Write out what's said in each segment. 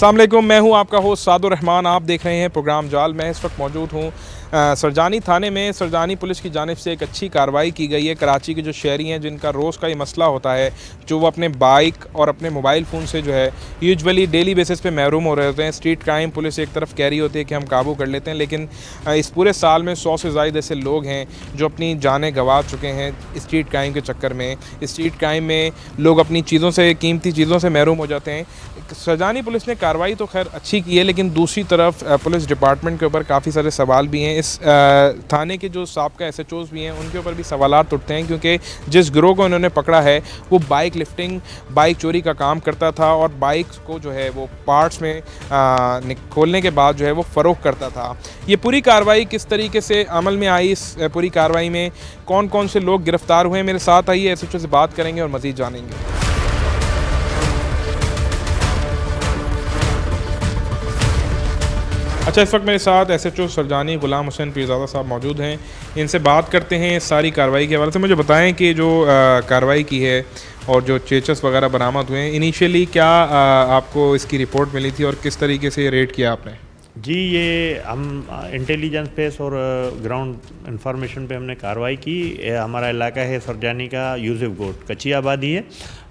अस्सलाम वालेकुम, मैं हूं आपका होस्ट सादुर रहमान। आप देख रहे हैं प्रोग्राम जाल। मैं इस वक्त मौजूद हूं सरजानी थाने में। सरजानी पुलिस की जानिब से एक अच्छी कार्रवाई की गई है। कराची के जो शहरी हैं जिनका रोज़ का ये मसला होता है, जो वो अपने बाइक और अपने मोबाइल फ़ोन से जो है यूजुअली डेली बेसिस पे महरूम हो रहे होते हैं। स्ट्रीट क्राइम पुलिस एक तरफ कह रही होती है कि हम काबू कर लेते हैं, लेकिन इस पूरे साल में 100 से ज़ायद ऐसे लोग हैं जो अपनी जानें गंवा चुके हैं स्ट्रीट क्राइम के चक्कर में। स्ट्रीट क्राइम में लोग अपनी चीज़ों से, कीमती चीज़ों से महरूम हो जाते हैं। सरजानी पुलिस ने कार्रवाई तो खैर अच्छी की है, लेकिन दूसरी तरफ पुलिस डिपार्टमेंट के ऊपर काफ़ी सारे सवाल भी हैं। इस थाने के जो साबका एसएचओज़ भी हैं उनके ऊपर भी सवालात उठते हैं, क्योंकि जिस गिरोह को इन्होंने पकड़ा है वो बाइक लिफ्टिंग, बाइक चोरी का काम करता था और बाइक को जो है वो पार्ट्स में खोलने के बाद जो है वो फ़रोख्त करता था। ये पूरी कार्रवाई किस तरीके से अमल में आई, इस पूरी कार्रवाई में कौन कौन से लोग गिरफ़्तार हुए हैं, मेरे साथ आइए एसएचओ से बात करेंगे और मज़ीद जानेंगे। अच्छा, इस वक्त मेरे साथ एसएचओ सरजानी गुलाम हुसैन पीरज़ादा साहब मौजूद हैं। इनसे बात करते हैं इस सारी कार्रवाई के हवाले से। मुझे बताएं कि जो कार्रवाई की है और जो चेचस वगैरह बरामद हुए हैं, इनिशियली क्या आपको इसकी रिपोर्ट मिली थी और किस तरीके से रेड किया आपने? जी, ये हम इंटेलिजेंस बेस और ग्राउंड इंफॉर्मेशन पे हमने कार्रवाई की। हमारा इलाका है सरजानी का यूसुफ गोट, कच्ची आबादी है।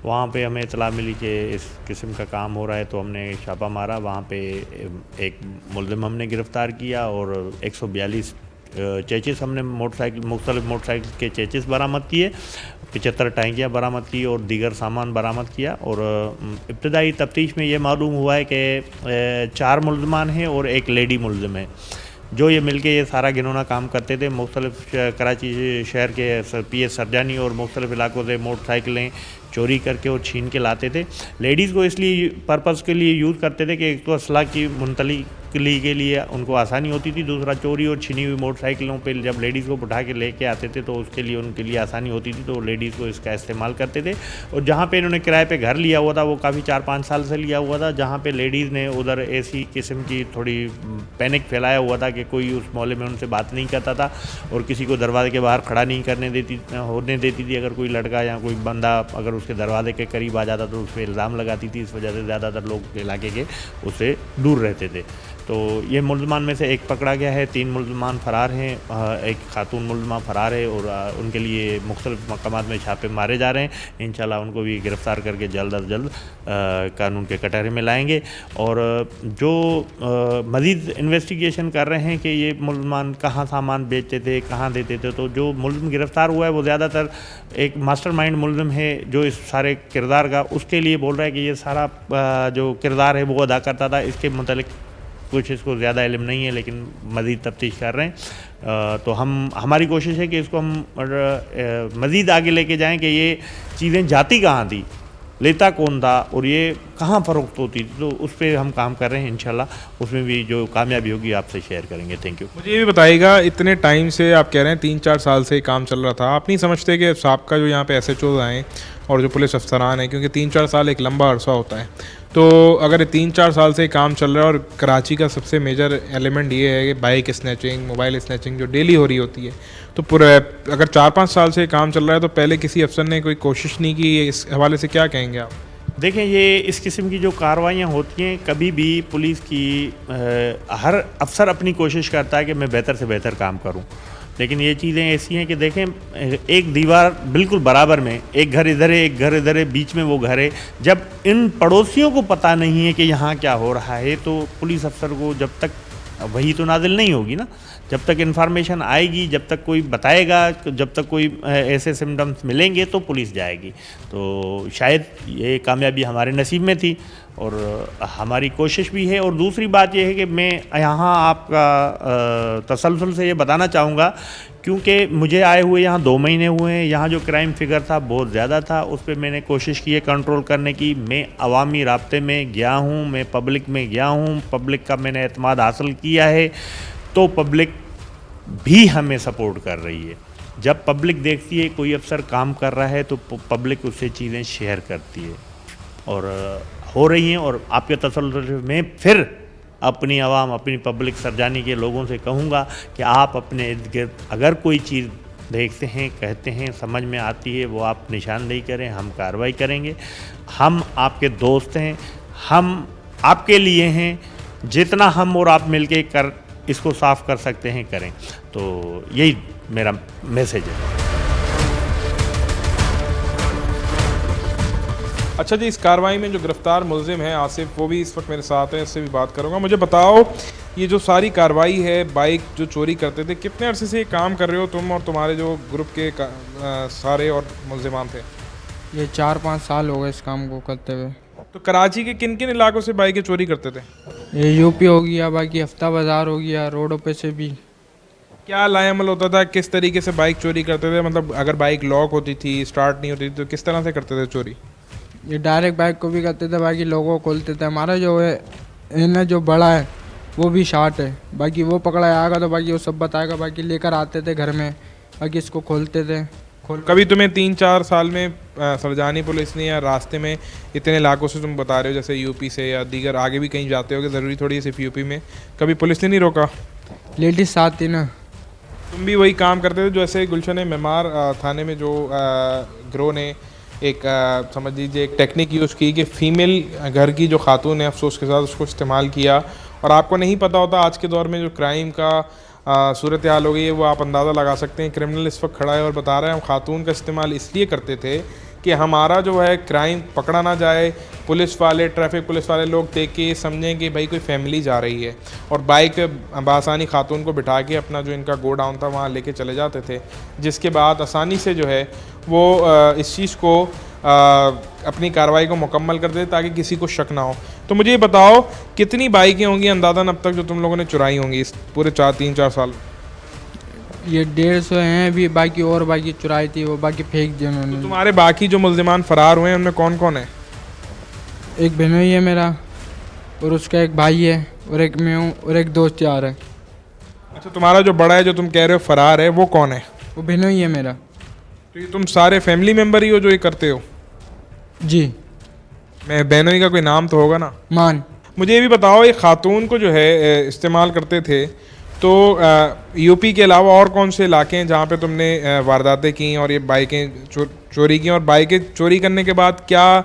वहाँ पे हमें इतला मिली कि इस किस्म का काम हो रहा है, तो हमने छापा मारा। वहाँ पे एक मुल्ज़िम हमने गिरफ़्तार किया और 142 चेचिस हमने मुख्तलिफ मोटरसाइकिल के चेचिस बरामद किए, 75 टैंकियाँ बरामद की और दीगर सामान बरामद किया। और इब्तदाई तफ्तीश में ये मालूम हुआ है कि 4 मुल्ज़मान हैं और एक लेडी मुल्ज़िम है, जो ये मिलके ये सारा घिनौना काम करते थे। मुख्तलिफ कराची शहर के पीएस सरजानी और मुख्तलिफ इलाकों से मोटरसाइकिलें चोरी करके और छीन के लाते थे। लेडीज़ को इसलिए पर्पज़ के लिए यूज़ करते थे कि एक तो असला की मुंतकिली के लिए उनको आसानी होती थी, दूसरा चोरी और छीनी हुई मोटरसाइकिलों पे जब लेडीज़ को उठा के लेके आते थे तो उसके लिए उनके लिए आसानी होती थी, तो लेडीज़ को इसका इस्तेमाल करते थे। और जहाँ पे इन्होंने किराए पे घर लिया हुआ था वो काफ़ी 4-5 साल से लिया हुआ था, जहाँ पे लेडीज़ ने उधर ऐसी किस्म की थोड़ी पैनिक फैलाया हुआ था कि कोई उस मोहल्ले में उनसे बात नहीं करता था और किसी को दरवाजे के बाहर खड़ा नहीं होने देती थी। अगर कोई लड़का या कोई बंदा अगर उसके दरवाजे के करीब आ जाता तो उस पर इल्ज़ाम लगाती थी। इस वजह से ज़्यादातर लोग इलाके के उससे दूर रहते थे। तो ये मुल्ज़मान में से एक पकड़ा गया है, 3 मुल्ज़मान फ़रार हैं, एक खातून मुल्ज़मा फ़रार है और उनके लिए मुख्तलिफ़ मकामात में छापे मारे जा रहे हैं। इंशाल्लाह उनको भी गिरफ़्तार करके जल्द अज जल्द कानून के कटहरे में लाएंगे। और जो मज़ीद इन्वेस्टिगेशन कर रहे हैं कि ये मुल्ज़मान कहाँ सामान बेचते थे, कहाँ देते थे, तो जो मुल्ज़म गिरफ़्तार हुआ है वो ज़्यादातर एक मास्टरमाइंड मुल्ज़िम है जो इस सारे किरदार का उसके लिए बोल रहा है कि ये सारा जो किरदार है वो अदा करता था। इसके मतलब कुछ इसको ज़्यादा इल्म नहीं है, लेकिन मज़ीद तफ्तीश कर रहे हैं। तो हमारी कोशिश है कि इसको हम मज़ीद आगे लेके जाएं कि ये चीज़ें जाती कहाँ थी, लेता कौन था और ये कहाँ फ़रोख्त होती थी। तो उस पर हम काम कर रहे हैं। इंशाल्लाह उसमें भी जो कामयाबी होगी आपसे शेयर करेंगे। Thank you. मुझे ये भी बताइएगा, इतने टाइम से आप कह रहे हैं 3-4 साल से काम चल रहा था, आप नहीं समझते कि साबका जो यहाँ पे एसएचओ आए और जो पुलिस अफसरान हैं, क्योंकि 3-4 साल एक लंबा अरसा होता है, तो अगर 3-4 साल से काम चल रहा है और कराची का सबसे मेजर एलिमेंट ये है कि बाइक स्नैचिंग, मोबाइल स्नैचिंग जो डेली हो रही होती है, तो पूरा अगर 4-5 साल से काम चल रहा है तो पहले किसी अफसर ने कोई कोशिश नहीं की? इस हवाले से क्या कहेंगे आप? देखें, ये इस किस्म की जो कार्रवाइयाँ होती हैं, कभी भी पुलिस की हर अफसर अपनी कोशिश करता है कि मैं बेहतर से बेहतर काम करूं, लेकिन ये चीज़ें ऐसी हैं कि देखें, एक दीवार बिल्कुल बराबर में, एक घर इधर है एक घर इधर है, बीच में वो घर है। जब इन पड़ोसियों को पता नहीं है कि यहाँ क्या हो रहा है, तो पुलिस अफसर को जब तक वही तो नाजिल नहीं होगी ना, जब तक इन्फॉर्मेशन आएगी, जब तक कोई बताएगा, जब तक कोई ऐसे सिम्टम्स मिलेंगे तो पुलिस जाएगी। तो शायद ये कामयाबी हमारे नसीब में थी और हमारी कोशिश भी है। और दूसरी बात यह है कि मैं यहाँ आपका तसलसल से ये बताना चाहूँगा, क्योंकि मुझे आए हुए यहाँ 2 महीने हुए हैं। यहाँ जो क्राइम फिगर था बहुत ज़्यादा था, उस पर मैंने कोशिश की है कंट्रोल करने की। मैं अवामी राब्ते में गया हूँ, मैं पब्लिक में गया हूँ, पब्लिक का मैंने एतमाद हासिल किया है, तो पब्लिक भी हमें सपोर्ट कर रही है। जब पब्लिक देखती है कोई अफसर काम कर रहा है तो पब्लिक उससे चीज़ें शेयर करती है और हो रही हैं। और आपके तसल्सल में फिर अपनी आवाम, अपनी पब्लिक सरजानी के लोगों से कहूँगा कि आप अपने इर्द गिर्द अगर कोई चीज़ देखते हैं, कहते हैं, समझ में आती है, वो आप निशानदेही करें, हम कार्रवाई करेंगे। हम आपके दोस्त हैं, हम आपके लिए हैं, जितना हम और आप मिलके कर इसको साफ़ कर सकते हैं करें। तो यही मेरा मैसेज है। अच्छा जी, इस कार्रवाई में जो गिरफ्तार मुलजिम है आसिफ, वो भी इस वक्त मेरे साथ है, इससे भी बात करूंगा। मुझे बताओ, ये जो सारी कार्रवाई है, बाइक जो चोरी करते थे, कितने अरसे से ये काम कर रहे हो तुम और तुम्हारे जो ग्रुप के सारे और मुलजिमान थे? ये 4-5 साल हो गए इस काम को करते हुए। तो कराची के किन किन इलाकों से बाइकें चोरी करते थे? ये यूपी हो गया, बाकी हफ्ता बाज़ार हो गया, रोडों पे से भी। क्या लाएमल होता था, किस तरीके से बाइक चोरी करते थे? मतलब अगर बाइक लॉक होती थी, स्टार्ट नहीं होती थी, तो किस तरह से करते थे चोरी? ये डायरेक्ट बाइक को भी करते थे, बाकी लोगों को खोलते थे। हमारा जो है इन्हें जो बड़ा है वो भी शार्ट है, बाकी वो पकड़ा आएगा तो बाकी वो सब बताएगा। बाकी लेकर आते थे घर में, बाकी इसको खोलते थे। कभी तुम्हें 3-4 साल में सरजानी पुलिस ने या रास्ते में इतने इलाकों से तुम बता रहे हो, जैसे यूपी से या दीगर आगे भी कहीं जाते हो, कि ज़रूरी थोड़ी है सिर्फ यूपी में, कभी पुलिस ने नहीं रोका? लेडीज़ साथ थी ना। तुम भी वही काम करते थे जो ऐसे गुलशन मेमार थाने में जो गिरोह ने एक समझ लीजिए एक टेक्निक यूज़ की कि फ़ीमेल घर की जो खातून है, अफसोस के साथ उसको इस्तेमाल किया। और आपको नहीं पता होता आज के दौर में जो क्राइम का सूरत हाल हो गई है, वो आप अंदाज़ा लगा सकते हैं। क्रिमिनल इस वक्त खड़ा है और बता रहे हैं हम खातून का इस्तेमाल इसलिए करते थे कि हमारा जो है क्राइम पकड़ा ना जाए, पुलिस वाले, ट्रैफिक पुलिस वाले लोग देख के ये समझें कि भाई कोई फैमिली जा रही है, और बाइक बआसानी खातून को बिठा के अपना जो इनका गोडाउन था वहाँ लेके चले जाते थे, जिसके बाद आसानी से जो है वो इस चीज़ को अपनी कार्रवाई को मुकम्मल कर दे ताकि किसी को शक ना हो। तो मुझे ये बताओ, कितनी बाइकें होंगी अंदाज़न अब तक जो तुम लोगों ने चुराई होंगी इस पूरे 3-4 साल? ये 150 हैं अभी, बाकी और बाकी चुराई थी वो, बाकी फेंक दिए उन्होंने। तो तुम्हारे बाकी जो मुल्जिमान फ़रार हुए हैं उनमें कौन कौन है? एक बहनोई है मेरा, और उसका एक भाई है, और एक मैं हूँ, और एक दोस्त यार है। अच्छा, तुम्हारा जो बड़ा है जो तुम कह रहे हो फ़रार है, वो कौन है? वो बहनोई है मेरा। तो ये तुम सारे फैमिली मेम्बर ही हो जो ये करते हो? जी। मैं बहनोई का कोई नाम तो होगा ना? मान। मुझे ये भी बताओ, ये खातून को जो है इस्तेमाल करते थे, तो यूपी के अलावा और कौन से इलाके हैं जहाँ पे तुमने वारदातें की और ये बाइकें चोरी की? और बाइकें चोरी करने के बाद क्या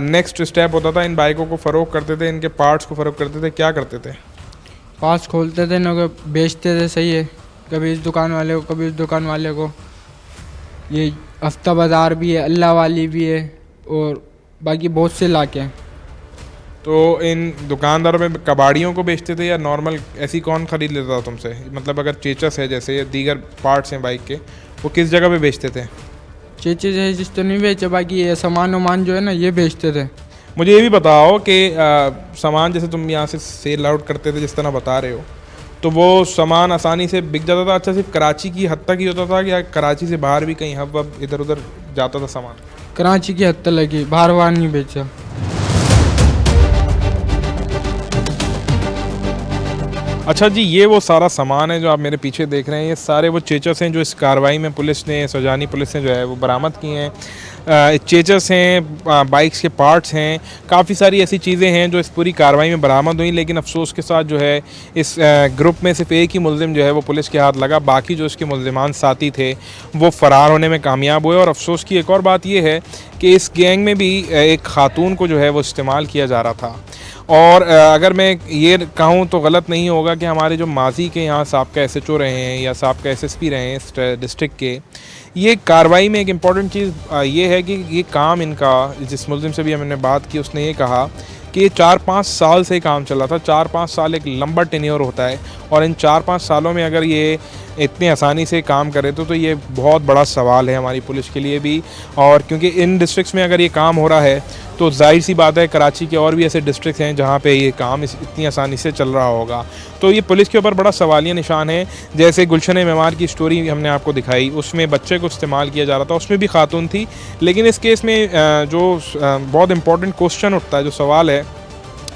नेक्स्ट स्टेप होता था? इन बाइकों को फ़रोख्त करते थे, इनके पार्ट्स को फ़रोख्त करते थे, क्या करते थे? पास खोलते थे ना, बेचते थे। सही है, कभी इस दुकान वाले को, कभी इस दुकान वाले को। ये हफ्ता बाज़ार भी है, अल्लाह वाली भी है, और बाकी बहुत से इलाके हैं। तो इन दुकानदारों में कबाड़ियों को बेचते थे या नॉर्मल ऐसी कौन ख़रीद लेता था तुमसे? मतलब अगर चेचस है जैसे या दीगर पार्ट्स हैं बाइक के, वो किस जगह पे बेचते थे? चीज़ है जिस तो नहीं बेचे, बाकी ये सामान वामान जो है ना ये बेचते थे। मुझे ये भी बताओ कि सामान जैसे तुम यहाँ से सेल आउट करते थे जिस तरह बता रहे हो, तो वो सामान आसानी से बिक जाता था? अच्छा, सिर्फ कराची की हद तक ही होता था या कराची से बाहर भी कहीं हब वब इधर उधर जाता था सामान? कराची की हद तक लगी, बाहर बाहर नहीं बेचा। अच्छा जी, ये वो सारा सामान है जो आप मेरे पीछे देख रहे हैं, ये सारे वो चेचस हैं जो इस कार्रवाई में पुलिस ने, सरजानी पुलिस ने जो है वो बरामद किए हैं। चेचस हैं, बाइक्स के पार्ट्स हैं, काफ़ी सारी ऐसी चीज़ें हैं जो इस पूरी कार्रवाई में बरामद हुई। लेकिन अफसोस के साथ जो है इस ग्रुप में सिर्फ एक ही मुल्ज़िम जो है वो पुलिस के हाथ लगा, बाकी जो इसके मुल्ज़िमान साथी थे वो फ़रार होने में कामयाब हुए। और अफसोस की एक और बात ये है कि इस गैंग में भी एक खातून को जो है वो इस्तेमाल किया जा रहा था। और अगर मैं ये कहूँ तो गलत नहीं होगा कि हमारे जो माजी के यहाँ साबका SHO रहे हैं या साबका SSP रहे हैं इस डिस्ट्रिक्ट के, ये कार्रवाई में एक इम्पॉर्टेंट चीज़ ये है कि ये काम इनका, जिस मुल्ज़िम से भी हमने बात की उसने ये कहा कि ये 4-5 साल से काम चल रहा था। 4-5 साल एक लंबा टेन्योर होता है, और इन 4-5 सालों में अगर ये इतनी आसानी से काम करे तो ये बहुत बड़ा सवाल है हमारी पुलिस के लिए भी। और क्योंकि इन डिस्ट्रिक्ट्स में अगर ये काम हो रहा है तो जाहिर सी बात है कराची के और भी ऐसे डिस्ट्रिक्ट हैं जहाँ पे ये काम इतनी आसानी से चल रहा होगा। तो ये पुलिस के ऊपर बड़ा सवालिया निशान है। जैसे गुलशन मेमार की स्टोरी हमने आपको दिखाई, उसमें बच्चे को इस्तेमाल किया जा रहा था, उसमें भी खातून थी। लेकिन इस केस में जो बहुत इंपॉर्टेंट क्वेश्चन उठता है, जो सवाल है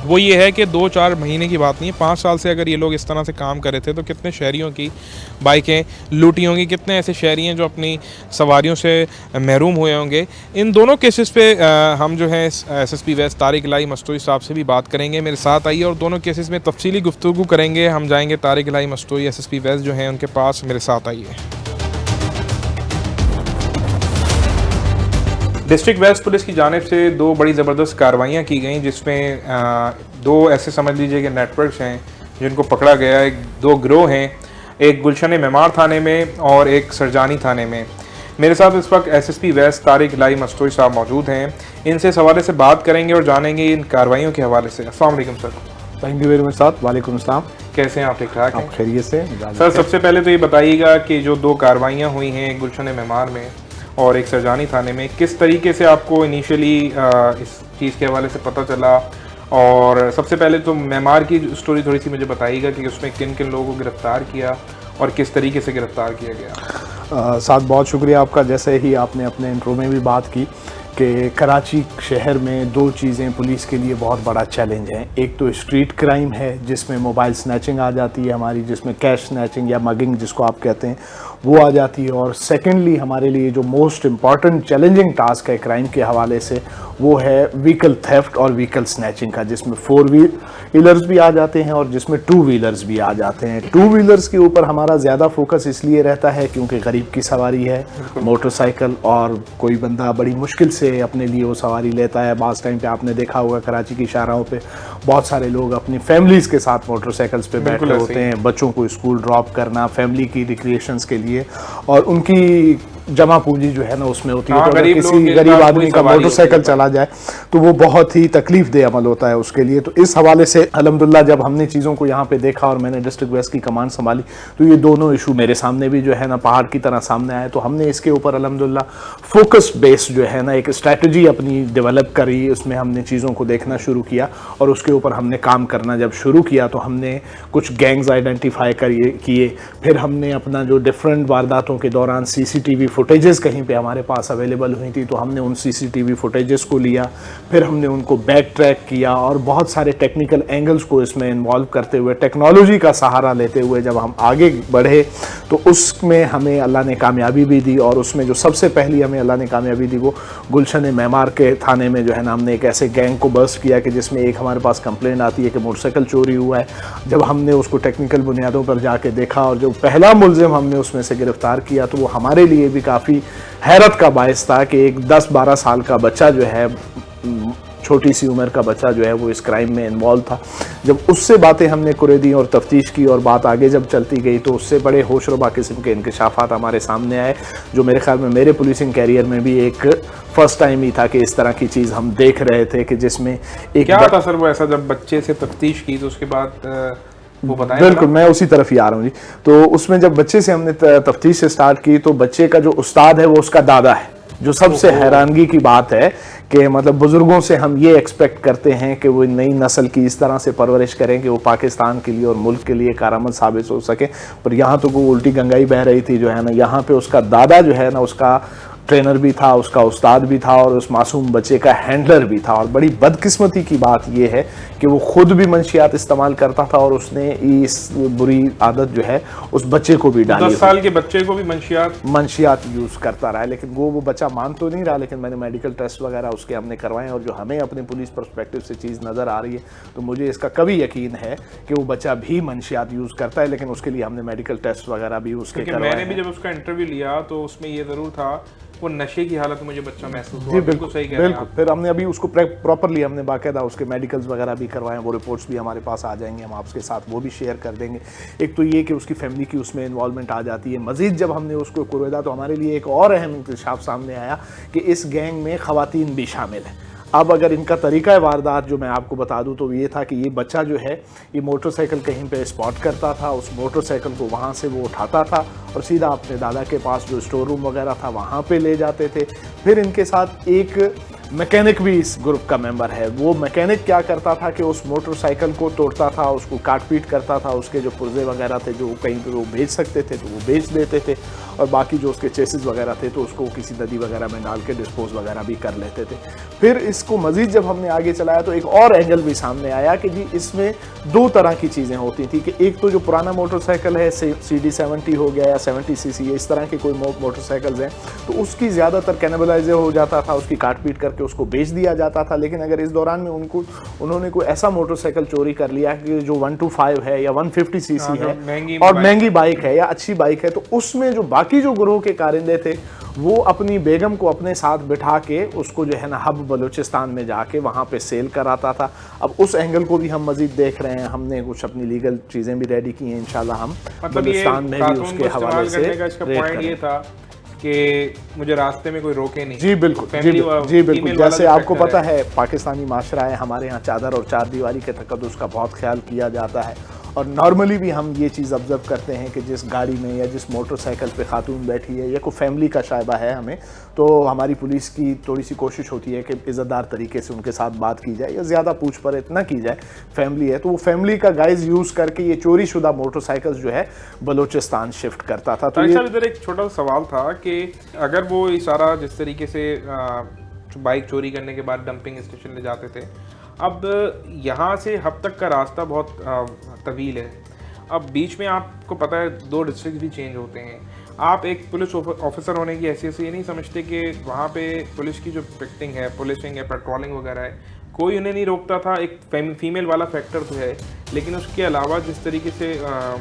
वो ये है कि 2-4 महीने की बात नहीं है, 5 साल से अगर ये लोग इस तरह से काम कर रहे थे तो कितने शहरियों की बाइकें लूटी होंगी, कितने ऐसे शहरी हैं जो अपनी सवारियों से महरूम हुए होंगे। इन दोनों केसेस पे हम जो है SSP वेस्ट तारिक इलाही मस्तोई साहब से भी बात करेंगे। मेरे साथ आइए और दोनों केसेस में तफसीली गुफ्तगू करेंगे। हम जाएंगे तारिक इलाही मस्तोई SSP वेस्ट जो हैं उनके पास। मेरे साथ आइए। डिस्ट्रिक्ट वेस्ट पुलिस की जानिब से दो बड़ी ज़बरदस्त कार्रवाइयाँ की गई, जिसमें दो ऐसे समझ लीजिए कि नेटवर्क्स हैं जिनको पकड़ा गया है। दो गिरोह हैं, एक गुलशन मेमार थाने में और एक सरजानी थाने में। मेरे साथ इस वक्त एसएसपी वेस्ट तारिक इलाही मस्तूरी साहब मौजूद हैं। इनसे इस हवाले से बात करेंगे और जानेंगे इन कार्रवाइयों के हवाले से। अस्सलाम वालेकुम sir. Thank you very much साहब। वालेकुम अस्सलाम। कैसे हैं आप? ठीक ठाक हैं? आप खैरियत से? सर सबसे पहले तो ये बताइएगा कि जो दो कार्रवाइयाँ हुई हैं, एक गुलशन मेमार में और एक सरजानी थाने में, किस तरीके से आपको इनिशियली इस चीज़ के हवाले से पता चला? और सबसे पहले तो मेमार की स्टोरी थोड़ी सी मुझे बताइएगा कि उसमें किन किन लोगों को गिरफ़्तार किया और किस तरीके से गिरफ़्तार किया गया। साथ बहुत शुक्रिया आपका। जैसे ही आपने अपने इंट्रो में भी बात की कि कराची शहर में दो चीज़ें पुलिस के लिए बहुत बड़ा चैलेंज हैं। एक तो स्ट्रीट क्राइम है जिसमें मोबाइल स्नैचिंग आ जाती है हमारी, जिसमें कैश स्नैचिंग या मगिंग जिसको आप कहते हैं वो आ जाती है। और सेकेंडली हमारे लिए जो मोस्ट इम्पॉर्टेंट चैलेंजिंग टास्क है क्राइम के हवाले से वो है व्हीकल थेफ्ट और व्हीकल स्नैचिंग का, जिसमें 4 व्हीलर्स भी आ जाते हैं और जिसमें 2 व्हीलर्स भी आ जाते हैं। 2 व्हीलर्स के ऊपर हमारा ज़्यादा फोकस इसलिए रहता है क्योंकि गरीब की सवारी है, मोटरसाइकिल, और कोई बंदा बड़ी मुश्किल से अपने लिए वो सवारी लेता है। बास टाइम पे आपने देखा होगा कराची की शाहराहों पे बहुत सारे लोग अपनी फैमिलीज़ के साथ मोटरसाइकिल्स पे बैठे होते हैं, बच्चों को स्कूल ड्रॉप करना, फैमिली की रिक्रिएशंस के लिए, और उनकी जमा पूंजी जो है ना उसमें होती है। तो अगर किसी गरीब आदमी का मोटरसाइकिल चला जाए तो वो बहुत ही तकलीफ दे अमल होता है उसके लिए। तो इस हवाले से अल्हम्दुलिल्लाह जब हमने चीज़ों को यहाँ पे देखा और मैंने डिस्ट्रिक्ट वेस्ट की कमांड संभाली तो ये दोनों इशू मेरे सामने भी जो है ना पहाड़ की तरह सामने आए। तो हमने इसके ऊपर अल्हम्दुलिल्लाह फोकस बेस जो है ना एक स्ट्रैटेजी अपनी डेवलप करी, उसमें हमने चीज़ों को देखना शुरू किया और उसके ऊपर हमने काम करना जब शुरू किया तो हमने कुछ गैंग्स आइडेंटिफाई किए। फिर हमने अपना जो डिफरेंट वारदातों के दौरान CCTV फुटेजेस कहीं पे हमारे पास अवेलेबल हुई थी तो हमने उन CCTV फुटेजेस को लिया, फिर हमने उनको बैक ट्रैक किया और बहुत सारे टेक्निकल एंगल्स को इसमें इन्वॉल्व करते हुए, टेक्नोलॉजी का सहारा लेते हुए जब हम आगे बढ़े तो उसमें हमें अल्लाह ने कामयाबी भी दी। और उसमें जो सबसे पहली हमें अल्लाह ने कामयाबी दी वो गुलशन मेमार के थाने में जो है ना हमने एक ऐसे गैंग को बस्ट किया कि जिसमें एक हमारे पास कंप्लेंट आती है कि मोटरसाइकिल चोरी हुआ है। जब हमने उसको टेक्निकल बुनियादों पर जाके देखा और जो पहला मुलजिम हमने उसमें से गिरफ्तार किया तो वो हमारे लिए भी काफ़ी हैरत का बायस था कि एक 10-12 साल का बच्चा जो है, छोटी सी उम्र का बच्चा जो है वो इस क्राइम में इन्वॉल्व था। जब उससे बातें हमने कुरेदी और तफ्तीश की और बात आगे जब चलती गई तो उससे बड़े होशरुबा किस्म के इंकशाफात हमारे सामने आए, जो मेरे ख्याल में मेरे पुलिसिंग कैरियर में भी एक फर्स्ट टाइम ही था कि इस तरह की चीज़ हम देख रहे थे कि जिसमें एक क्या था सर वो ऐसा जब बच्चे से तफ्तीश की तो उसके बाद वो बताया? बिल्कुल, मैं उसी तरफ ही आ रहा हूँ जी। तो उसमें जब बच्चे से हमने तफ्तीश से स्टार्ट की तो बच्चे का जो उस्ताद है वो उसका दादा है, जो सबसे हैरानगी की बात है कि मतलब बुजुर्गों से हम ये एक्सपेक्ट करते हैं कि वो नई नस्ल की इस तरह से परवरिश करें कि वो पाकिस्तान के लिए और मुल्क के लिए कारआमद साबित हो सके, पर यहाँ तो वो उल्टी गंगाई बह रही थी जो है ना। यहाँ पे उसका दादा जो है ना उसका ट्रेनर भी था, उसका उस्ताद भी था और उस मासूम बच्चे का हैंडलर भी था। और बड़ी बदकिस्मती की बात यह है कि वो खुद भी मंशियात इस्तेमाल करता था और उसने इस बुरी आदत जो है उस बच्चे को भी डाली। 10 साल के बच्चे को भी मंशियात यूज़ करता रहा, लेकिन वो बच्चा मान तो नहीं रहा। लेकिन मैंने मेडिकल टेस्ट वगैरह उसके हमने करवाए और जो हमें अपने पुलिस पर्सपेक्टिव से चीज़ नज़र आ रही है तो मुझे इसका कभी यकीन है कि वो बच्चा भी मंशियात यूज़ करता है, लेकिन उसके लिए हमने मेडिकल टेस्ट वगैरह भी उसके करवाए। मैंने भी जब उसका इंटरव्यू लिया तो उसमें ये ज़रूर था वो नशे की हालत में मुझे बच्चा महसूस हुआ। बिल्कुल सही कह रहे हैं। फिर हमने अभी उसको प्रॉपरली हमने बाकायदा उसके मेडिकल्स वगैरह भी करवाए, वो रिपोर्ट्स भी हमारे पास आ जाएंगे, हम आपके साथ वो भी शेयर कर देंगे। एक तो ये कि उसकी फैमिली की उसमें इन्वॉल्वमेंट आ जाती है। मज़ीद जब हमने उसको कुरेदा तो हमारे लिए एक और अहम इंकशाफ सामने आया कि इस गैंग में ख़वातीन भी शामिल है। अब अगर इनका तरीका वारदात जो मैं आपको बता दूं तो ये था कि ये बच्चा जो है ये मोटरसाइकिल कहीं पे स्पॉट करता था, उस मोटरसाइकिल को वहाँ से वो उठाता था और सीधा अपने दादा के पास जो स्टोर रूम वगैरह था वहाँ पे ले जाते थे। फिर इनके साथ एक मैकेनिक भी इस ग्रुप का मेंबर है। वो मैकेनिक क्या करता था कि उस मोटरसाइकिल को तोड़ता था, उसको काट पीट करता था, उसके जो पुर्जे वगैरह थे जो कहीं पे वो बेच सकते थे तो वो बेच देते थे और बाकी जो उसके चेसिस वगैरह थे तो उसको किसी नदी वगैरह में डाल के डिस्पोज वगैरह भी कर लेते थे। फिर इसको मज़ीद जब हमने आगे चलाया तो एक और एंगल भी सामने आया कि जी इसमें 2 तरह की चीज़ें होती थी कि एक तो जो पुराना मोटरसाइकिल है CD70 हो गया या 70cc इस तरह के कोई मोटरसाइकिल्स हैं तो उसकी ज़्यादातर कैनिबलाइज हो जाता था, उसकी काट पीट करके उसको बेच दिया जाता था। लेकिन अगर इस दौरान में उन्होंने कोई ऐसा मोटरसाइकिल चोरी कर लिया कि जो 125 है या 150cc है और महंगी बाइक है या अच्छी बाइक है तो उसमें जो बाकी जो ग्रोह के कारिंदे थे वो अपनी बेगम को अपने साथ बिठा के उसको जो है ना हब बलूचिस्तान में जाके वहाँ पे सेल कराता था। अब उस एंगल को भी हम मज़ीद देख रहे हैं, हमने कुछ अपनी लीगल चीज़ें भी रेडी की हैं, इंशाल्लाह हम बलूचिस्तान में भी उसके हवाले से पॉइंट ये था कि मुझे रास्ते में कोई रोके नहीं। जी बिल्कुल, जी बिल्कुल। जैसे आपको पता है पाकिस्तानी माशरा है, हमारे यहाँ चादर और चार दीवारी के तकद्दुस का बहुत ख्याल किया जाता है, और नॉर्मली भी हम ये चीज़ ऑब्जर्व करते हैं कि जिस गाड़ी में या जिस मोटरसाइकिल पे खातून बैठी है या कोई फैमिली का शायबा है हमें, तो हमारी पुलिस की थोड़ी सी कोशिश होती है कि इज़्ज़तदार तरीके से उनके साथ बात की जाए या ज़्यादा पूछ परछ ना की जाए। फैमिली है तो वो फैमिली का गाइज यूज़ करके ये चोरी शुदा मोटरसाइकिल जो है बलूचिस्तान शिफ्ट करता था। तो इधर एक छोटा सा सवाल था कि अगर वो इशारा जिस तरीके से बाइक चोरी करने के बाद डंपिंग स्टेशन ले जाते थे, अब यहाँ से हब तक का रास्ता बहुत तवील है, अब बीच में आपको पता है 2 डिस्ट्रिक्ट भी चेंज होते हैं, आप एक पुलिस ऑफिसर होने की हैसियत से ये नहीं समझते कि वहाँ पे पुलिस की जो पिकटिंग है, पुलिसिंग है, पेट्रोलिंग वगैरह है, कोई उन्हें नहीं रोकता था? एक फीमेल वाला फैक्टर तो है, लेकिन उसके अलावा जिस तरीके से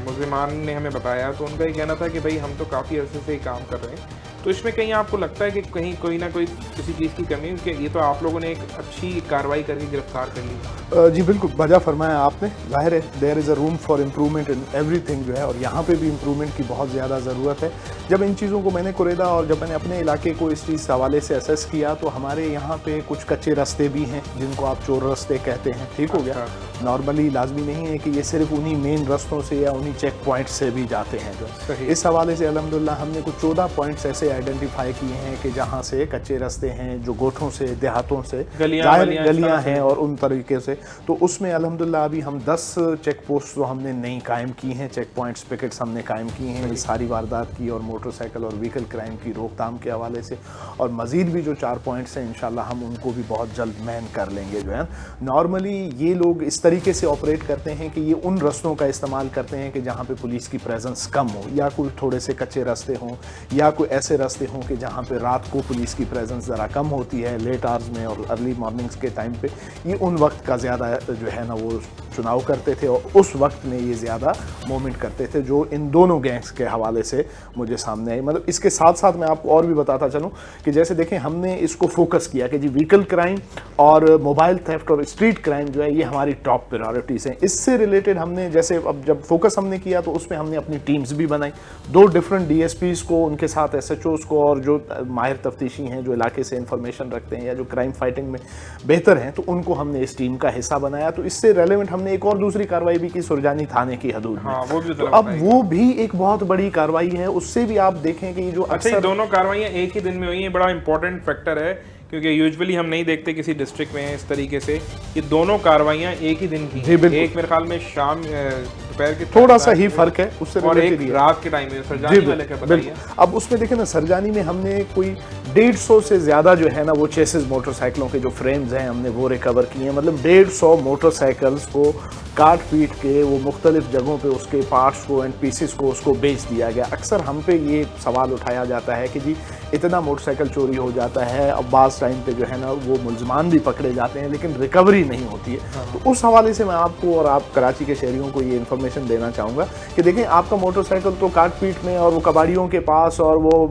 मुल्ज़िमान ने हमें बताया तो उनका ये कहना था कि भाई हम तो काफ़ी अरसे से ही काम कर रहे हैं। तो इसमें कहीं आपको लगता है कि कहीं कोई ना कोई किसी चीज़ की कमी है कि ये तो आप लोगों ने एक अच्छी कार्रवाई करके गिरफ्तार कर ली? जी बिल्कुल, वजह फरमाया आपने। ज़ाहिर है there is a room for improvement in everything जो है, और यहाँ पे भी इम्प्रूवमेंट की बहुत ज़्यादा ज़रूरत है। जब इन चीज़ों को मैंने कुरेदा और जब मैंने अपने इलाके को इस चीज़ हवाले से असेस किया, तो हमारे यहाँ पे कुछ कच्चे रास्ते भी हैं जिनको आप चोर रास्ते कहते हैं, ठीक हो गया। नॉर्मली लाजमी नहीं है कि ये सिर्फ उन्हीं मेन रास्तों से या उन्हीं चेक पॉइंट से भी जाते हैं। जो इस हवाले से अल्हम्दुलिल्लाह हमने कुछ 14 पॉइंट्स ऐसे आइडेंटिफाई किए हैं कि जहाँ से कच्चे रास्ते हैं, जो गोठों से, देहातों से गलियाँ हैं और उन तरीके से, तो उसमें अल्हम्दुलिल्लाह अभी हम 10 चेक पोस्ट तो हमने नई कायम की हैं, चेक पॉइंट्स पिकेट्स हमने कायम की हैं इस सारी वारदात की और मोटरसाइकिल और व्हीकल क्राइम की रोकथाम के हवाले से। और मज़ीद भी जो 4 पॉइंट्स हैं इंशाल्लाह हम उनको भी बहुत जल्द मैन कर लेंगे। जो है नॉर्मली ये लोग इस तरीके से ऑपरेट करते हैं कि ये उन रास्तों का इस्तेमाल करते हैं कि जहाँ पे पुलिस की प्रेजेंस कम हो, या कोई थोड़े से कच्चे रास्ते हों, या कोई ऐसे रास्ते हों कि जहाँ पे रात को पुलिस की प्रेजेंस ज़रा कम होती है, लेट आवर्स में और अर्ली मॉर्निंग्स के टाइम पे। ये उन वक्त का ज़्यादा जो है ना वो चुनाव करते थे और उस वक्त में ये ज़्यादा मूवमेंट करते थे, जो इन दोनों गैंग्स के हवाले से मुझे सामने आई। मतलब इसके साथ साथ मैं आपको और भी बताता चलूँ कि जैसे देखें हमने इसको फोकस किया कि जी व्हीकल क्राइम और मोबाइल थेफ्ट और स्ट्रीट क्राइम जो है ये हमारी टॉप प्रायोरिटीज़ हैं। इससे रिलेटेड हमने जैसे अब जब फोकस हमने किया तो उसमें हमने अपनी टीम्स भी बनाई, 2 डिफरेंट DSPs को, उनके साथ SHOs को, और जो माहिर तफ्तीशी हैं जो इलाके से इंफॉर्मेशन रखते हैं या जो क्राइम फाइटिंग में बेहतर हैं, तो उनको हमने इस टीम का हिस्सा बनाया। तो इससे रेलेवेंट हमने एक और दूसरी कार्रवाई भी की सुरजानी थाने की हदूद में। हाँ, तो अब वो भी एक बहुत बड़ी कार्रवाई है। उससे भी आप देखें कि ये जो अच्छा, ये दोनों कार्रवाइयाँ एक ही दिन में हुई हैं, बड़ा इंपॉर्टेंट फैक्टर है क्योंकि यूजुअली हम नहीं देखते किसी डिस्ट्रिक्ट में इस तरीके से। ये दोनों कार्रवाइयाँ एक ही दिन की, एक मेरे ख्याल में शाम दोपहर के थोड़ा सा ही फर्क है उससे, और एक रात के टाइम में सरजानी वाले का बताइए। अब उसमें देखें ना, सरजानी में हमने कोई 150 से ज़्यादा जो है ना वो चेसिस मोटरसाइकिलों के जो फ्रेम्स हैं हमने वो रिकवर किए हैं। मतलब 150 मोटरसाइकिल्स को काट पीट के वो मुख्तलिफ जगहों पे उसके पार्ट्स को एंड पीसेस को उसको बेच दिया गया। अक्सर हम पे ये सवाल उठाया जाता है कि जी इतना मोटरसाइकिल चोरी हो जाता है, अब बाज़ टाइम पे जो है ना वो मुल्ज़मान भी पकड़े जाते हैं लेकिन रिकवरी नहीं होती है। तो उस हवाले से मैं आपको और आप कराची के शहरियों को ये इन्फॉर्मेशन देना चाहूँगा कि देखें आपका मोटरसाइकिल तो काट पीट में और वो कबाड़ियों के पास और वो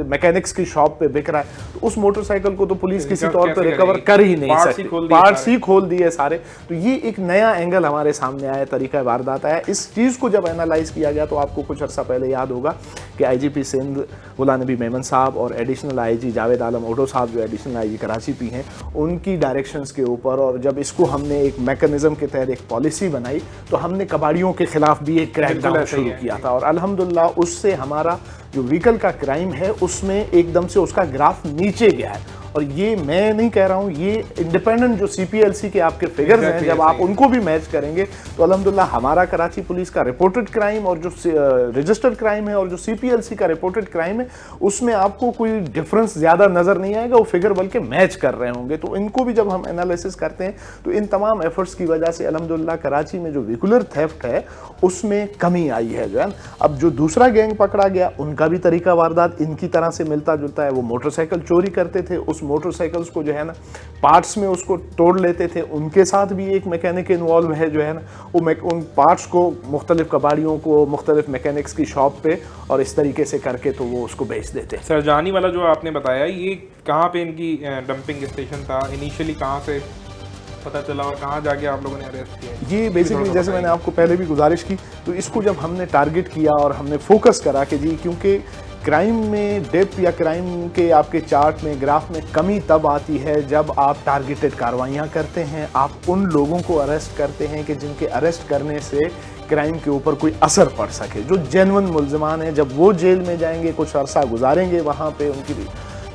मैकेनिक्स की शॉप पे बिक रहा है, तो उस मोटरसाइकिल को तो पुलिस किसी तौर पर रिकवर कर ही नहीं सकती, पार्ट्स ही खोल दिए सारे। तो ये एक नया एंगल हमारे सामने आया, तरीका वारदात आया। इस चीज़ को जब एनालाइज किया गया तो आपको कुछ अर्सा पहले याद होगा कि IGP सिंध गुलाम नबी मेमन साहब और एडिशनल IG जावेद आलम ओडो साहब जो एडिशनल IG कराची भी हैं, उनकी डायरेक्शंस के ऊपर, और जब इसको हमने एक मैकेनिज्म के तहत एक पॉलिसी बनाई तो हमने कबाड़ियों के खिलाफ भी एक क्रैकडाउन शुरू किया था। और अल्हम्दुलिल्लाह उससे हमारा जो व्हीकल का क्राइम है उसमें एकदम से उसका ग्राफ नीचे गया है। और ये मैं नहीं कह रहा हूँ, ये इंडिपेंडेंट जो CPLC के आपके फिगर्स हैं जब आप उनको भी मैच करेंगे तो अल्हम्दुलिल्लाह हमारा कराची पुलिस का रिपोर्टेड क्राइम और जो रजिस्टर्ड क्राइम है और जो CPLC का रिपोर्टेड क्राइम है उसमें आपको कोई डिफरेंस ज़्यादा नज़र नहीं आएगा, वो फिगर बल्कि मैच कर रहे होंगे। तो इनको भी जब हम एनालिसिस करते हैं तो इन तमाम एफर्ट्स की वजह से अल्हम्दुलिल्लाह कराची में जो व्हीकुलर थेफ्ट है उसमें कमी आई है। जो है अब जो दूसरा गैंग पकड़ा गया उन उनका भी तरीका वारदात इनकी तरह से मिलता जुलता है। वो मोटरसाइकिल चोरी करते थे, उस मोटरसाइकिल्स को जो है ना पार्ट्स में उसको तोड़ लेते थे। उनके साथ भी एक मैकेनिक इन्वॉल्व है जो है ना, वो उन पार्ट्स को मुख्तलिफ कबाड़ियों को मुख्तलिफ मैकेनिक्स की शॉप पे और इस तरीके से करके तो वो उसको बेच देते। सरजानी वाला जो आपने बताया, ये कहाँ पे इनकी डंपिंग स्टेशन था, इनिशियली कहाँ से पता चला और कहाँ जाके आप लोगों ने अरेस्ट किया? ये बेसिकली जैसे मैंने आपको पहले भी गुजारिश की, तो इसको जब हमने टारगेट किया और हमने फोकस करा कि जी, क्योंकि क्राइम में डेप्थ या क्राइम के आपके चार्ट में ग्राफ में कमी तब आती है जब आप टारगेटेड कार्रवाइयाँ करते हैं, आप उन लोगों को अरेस्ट करते हैं कि जिनके अरेस्ट करने से क्राइम के ऊपर कोई असर पड़ सके। जो जेन्युइन मुल्ज़िमान हैं, जब वो जेल में जाएंगे, कुछ अरसा गुजारेंगे वहाँ पे, उनकी